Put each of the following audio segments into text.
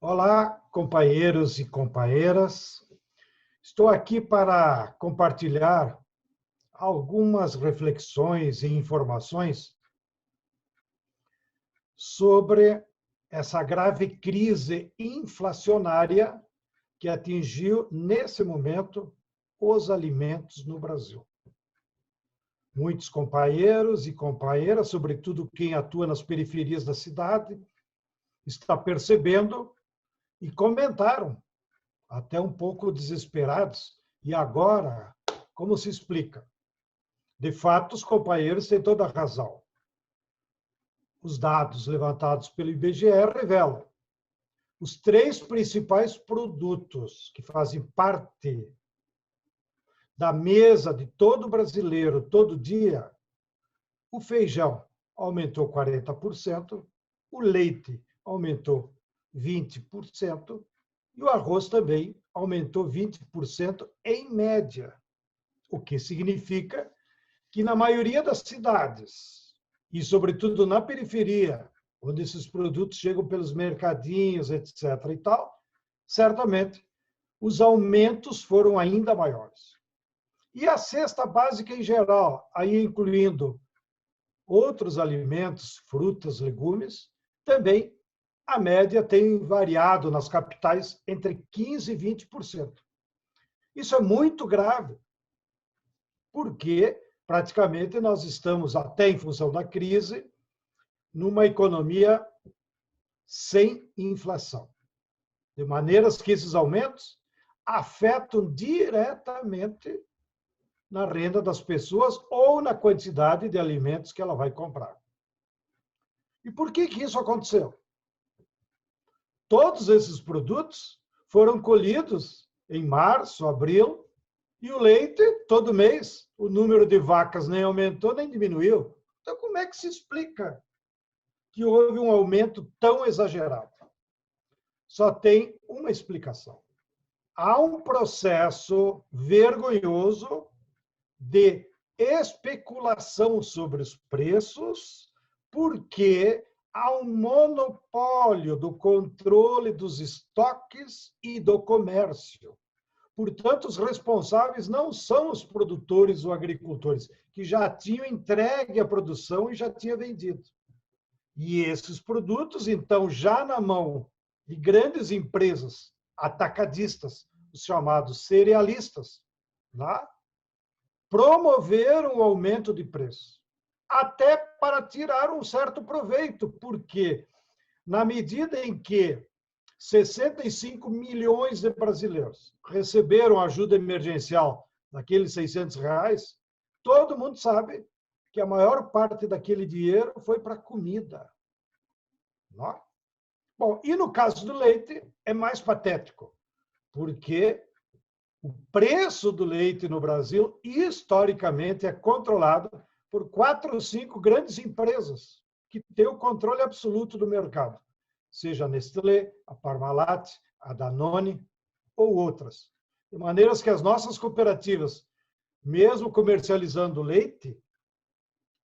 Olá, companheiros e companheiras. Estou aqui para compartilhar algumas reflexões e informações sobre essa grave crise inflacionária que atingiu, nesse momento, os alimentos no Brasil. Muitos companheiros e companheiras, sobretudo quem atua nas periferias da cidade, está percebendo e comentaram, até um pouco desesperados. E agora, como se explica? De fato, os companheiros têm toda a razão. Os dados levantados pelo IBGE revelam os três principais produtos que fazem parte da mesa de todo brasileiro todo dia. O feijão aumentou 40%, o leite aumentou 20%, e o arroz também aumentou 20% em média, o que significa que na maioria das cidades, e sobretudo na periferia, onde esses produtos chegam pelos mercadinhos, etc. e tal, certamente os aumentos foram ainda maiores. E a cesta básica em geral, aí incluindo outros alimentos, frutas, legumes, também a média tem variado nas capitais entre 15% e 20%. Isso é muito grave, porque praticamente nós estamos, até em função da crise, numa economia sem inflação. De maneiras que esses aumentos afetam diretamente na renda das pessoas ou na quantidade de alimentos que ela vai comprar. E por que isso aconteceu? Todos esses produtos foram colhidos em março, abril, e o leite, todo mês, o número de vacas nem aumentou, nem diminuiu. Então, como é que se explica que houve um aumento tão exagerado? Só tem uma explicação. Há um processo vergonhoso de especulação sobre os preços, porque há um monopólio do controle dos estoques e do comércio. Portanto, os responsáveis não são os produtores ou agricultores, que já tinham entregue a produção e já tinham vendido. E esses produtos, então, já na mão de grandes empresas atacadistas, os chamados cerealistas, tá? Promoveram o aumento de preço, até para tirar um certo proveito, porque na medida em que 65 milhões de brasileiros receberam ajuda emergencial daqueles R$ 600, todo mundo sabe que a maior parte daquele dinheiro foi para comida. Não? Bom, e no caso do leite é mais patético, porque o preço do leite no Brasil, historicamente, é controlado por 4 ou 5 grandes empresas que têm o controle absoluto do mercado, seja a Nestlé, a Parmalat, a Danone ou outras. De maneiras que as nossas cooperativas, mesmo comercializando leite,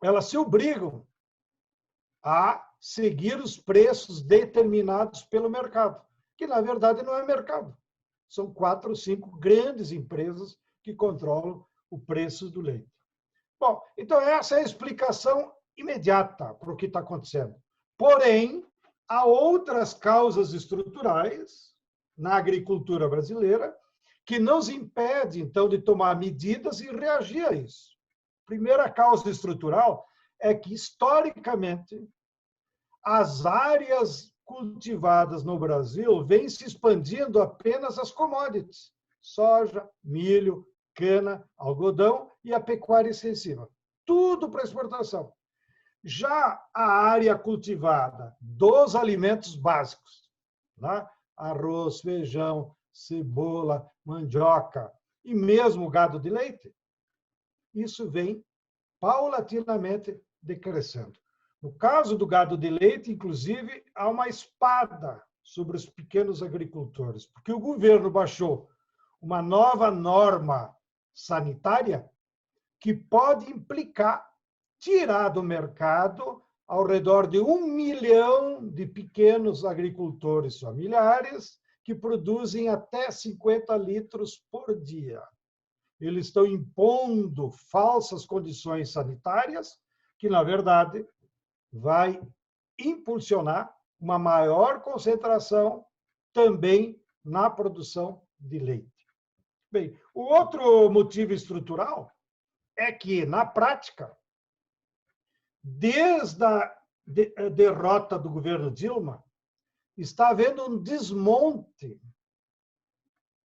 elas se obrigam a seguir os preços determinados pelo mercado, que na verdade não é mercado. São 4 ou 5 grandes empresas que controlam o preço do leite. Bom, então essa é a explicação imediata para o que está acontecendo. Porém, há outras causas estruturais na agricultura brasileira que nos impedem, então, de tomar medidas e reagir a isso. A primeira causa estrutural é que, historicamente, as áreas cultivadas no Brasil vêm se expandindo apenas as commodities: soja, milho, cana, algodão e a pecuária extensiva. Tudo para exportação. Já a área cultivada dos alimentos básicos, né? Arroz, feijão, cebola, mandioca e mesmo gado de leite, isso vem paulatinamente decrescendo. No caso do gado de leite, inclusive, há uma espada sobre os pequenos agricultores, porque o governo baixou uma nova norma sanitária que pode implicar tirar do mercado ao redor de 1 milhão de pequenos agricultores familiares que produzem até 50 litros por dia. Eles estão impondo falsas condições sanitárias, que, na verdade, vai impulsionar uma maior concentração também na produção de leite. Bem, o outro motivo estrutural é que, na prática, desde a derrota do governo Dilma, está havendo um desmonte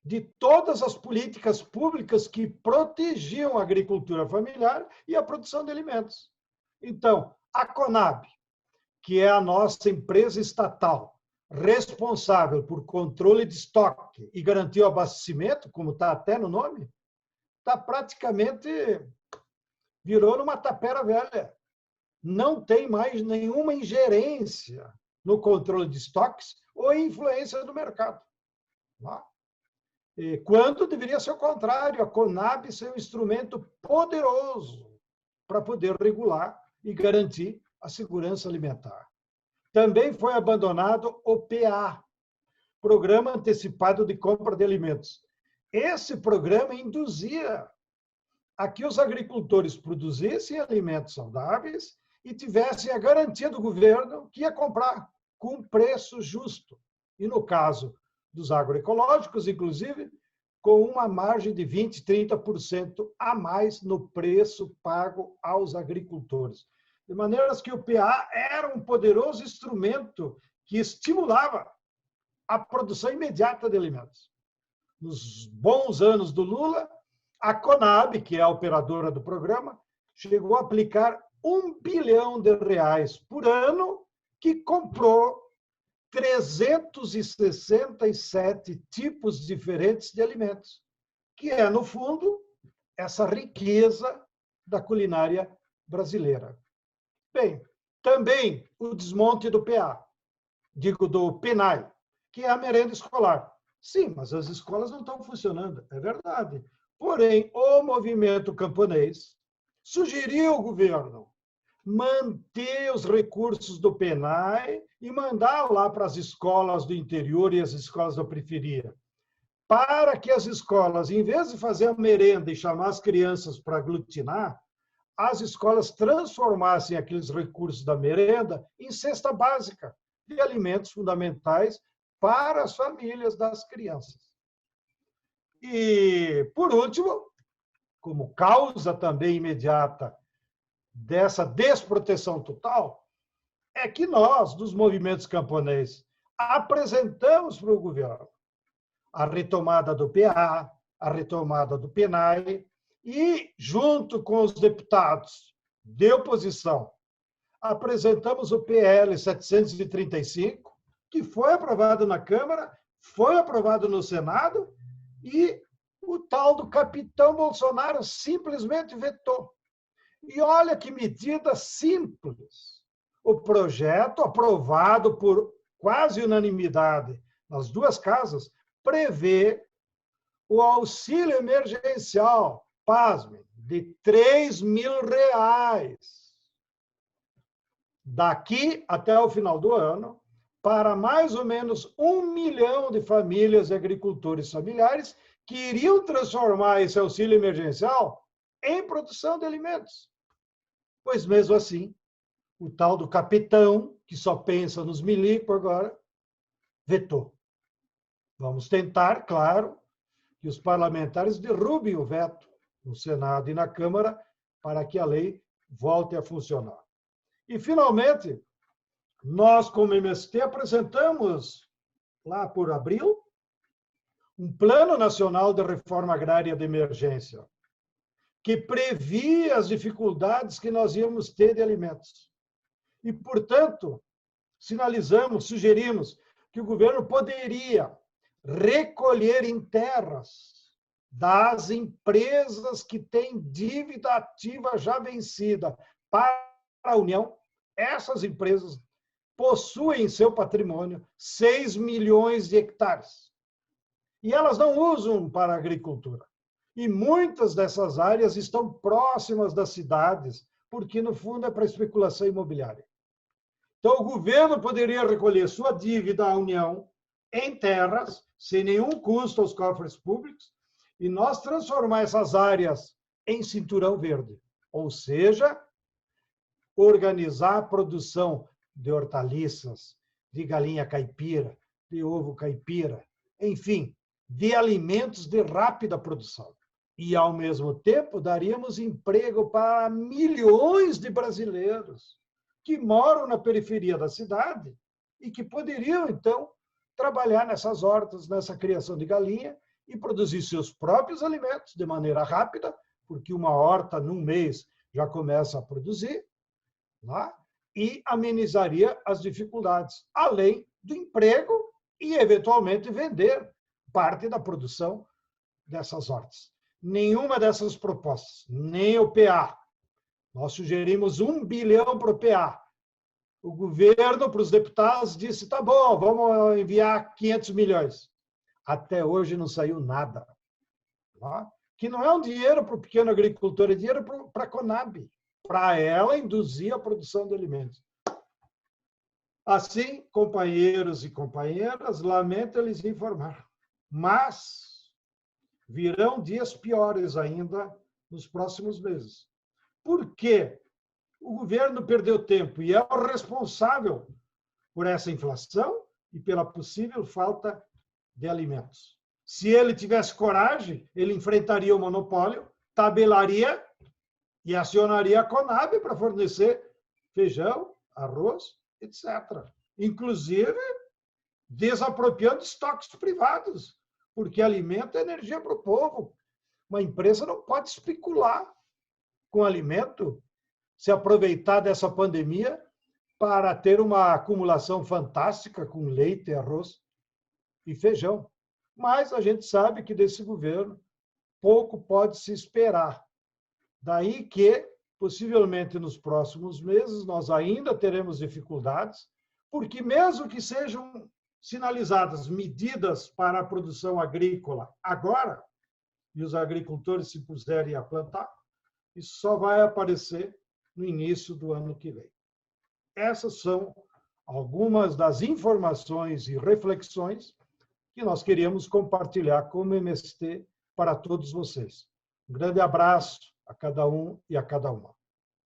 de todas as políticas públicas que protegiam a agricultura familiar e a produção de alimentos. Então, a Conab, que é a nossa empresa estatal responsável por controle de estoque e garantir o abastecimento, como está até no nome, está praticamente virou numa tapera velha. Não tem mais nenhuma ingerência no controle de estoques ou influência do mercado. Quando deveria ser o contrário, a Conab ser um instrumento poderoso para poder regular e garantir a segurança alimentar. Também foi abandonado o PA, Programa Antecipado de Compra de Alimentos. Esse programa induzia a que os agricultores produzissem alimentos saudáveis e tivessem a garantia do governo que ia comprar com preço justo. E, no caso dos agroecológicos, inclusive, com uma margem de 20%, 30% a mais no preço pago aos agricultores. De maneira que o PA era um poderoso instrumento que estimulava a produção imediata de alimentos. Nos bons anos do Lula, a Conab, que é a operadora do programa, chegou a aplicar R$1 bilhão por ano, que comprou 367 tipos diferentes de alimentos, que é, no fundo, essa riqueza da culinária brasileira. Bem, também o desmonte do PA, do PENAI, que é a merenda escolar. Sim, mas as escolas não estão funcionando, é verdade. Porém, o movimento camponês sugeriu ao governo manter os recursos do PENAI e mandar lá para as escolas do interior e as escolas da periferia, para que as escolas, em vez de fazer a merenda e chamar as crianças para aglutinar, as escolas transformassem aqueles recursos da merenda em cesta básica de alimentos fundamentais para as famílias das crianças. E, por último, como causa também imediata dessa desproteção total, é que nós, dos movimentos camponeses, apresentamos para o governo a retomada do PA, a retomada do PENAI, e, junto com os deputados de oposição, apresentamos o PL 735, que foi aprovado na Câmara, foi aprovado no Senado, e o tal do capitão Bolsonaro simplesmente vetou. E olha que medida simples. O projeto, aprovado por quase unanimidade nas duas casas, prevê o auxílio emergencial, pasmem, de R$3.000 daqui até o final do ano, para mais ou menos 1 milhão de famílias e agricultores familiares que iriam transformar esse auxílio emergencial em produção de alimentos. Pois mesmo assim, o tal do capitão, que só pensa nos milico agora, vetou. Vamos tentar, claro, que os parlamentares derrubem o veto no Senado e na Câmara para que a lei volte a funcionar. E, finalmente, nós, como MST, apresentamos, lá por abril, um Plano Nacional de Reforma Agrária de Emergência, que previa as dificuldades que nós íamos ter de alimentos. E, portanto, sinalizamos, sugerimos que o governo poderia recolher em terras das empresas que têm dívida ativa já vencida para a União. Essas empresas possuem em seu patrimônio 6 milhões de hectares. E elas não usam para a agricultura. E muitas dessas áreas estão próximas das cidades, porque, no fundo, é para especulação imobiliária. Então, o governo poderia recolher sua dívida à União em terras, sem nenhum custo aos cofres públicos, e nós transformar essas áreas em cinturão verde. Ou seja, organizar a produção de hortaliças, de galinha caipira, de ovo caipira, enfim, de alimentos de rápida produção. E, ao mesmo tempo, daríamos emprego para milhões de brasileiros que moram na periferia da cidade e que poderiam, então, trabalhar nessas hortas, nessa criação de galinha e produzir seus próprios alimentos de maneira rápida, porque uma horta, num mês, já começa a produzir, né? E amenizaria as dificuldades, além do emprego e, eventualmente, vender parte da produção dessas hortas. Nenhuma dessas propostas, nem o PA. Nós sugerimos 1 bilhão para o PA. O governo, para os deputados, disse, tá bom, vamos enviar 500 milhões. Até hoje não saiu nada. Tá? Que não é um dinheiro para o pequeno agricultor, é dinheiro para a Conab, para ela induzir a produção de alimentos. Assim, companheiros e companheiras, lamento lhes informar, mas virão dias piores ainda nos próximos meses. Por quê? O governo perdeu tempo e é o responsável por essa inflação e pela possível falta de alimentos. Se ele tivesse coragem, ele enfrentaria o monopólio, tabelaria e acionaria a Conab para fornecer feijão, arroz, etc. Inclusive, desapropriando estoques privados, porque alimento é energia para o povo. Uma empresa não pode especular com alimento, se aproveitar dessa pandemia para ter uma acumulação fantástica com leite, arroz e feijão. Mas a gente sabe que desse governo pouco pode se esperar. Daí que, possivelmente nos próximos meses, nós ainda teremos dificuldades, porque mesmo que sejam sinalizadas medidas para a produção agrícola agora, e os agricultores se puserem a plantar, isso só vai aparecer no início do ano que vem. Essas são algumas das informações e reflexões que nós queríamos compartilhar como MST para todos vocês. Um grande abraço a cada um e a cada uma.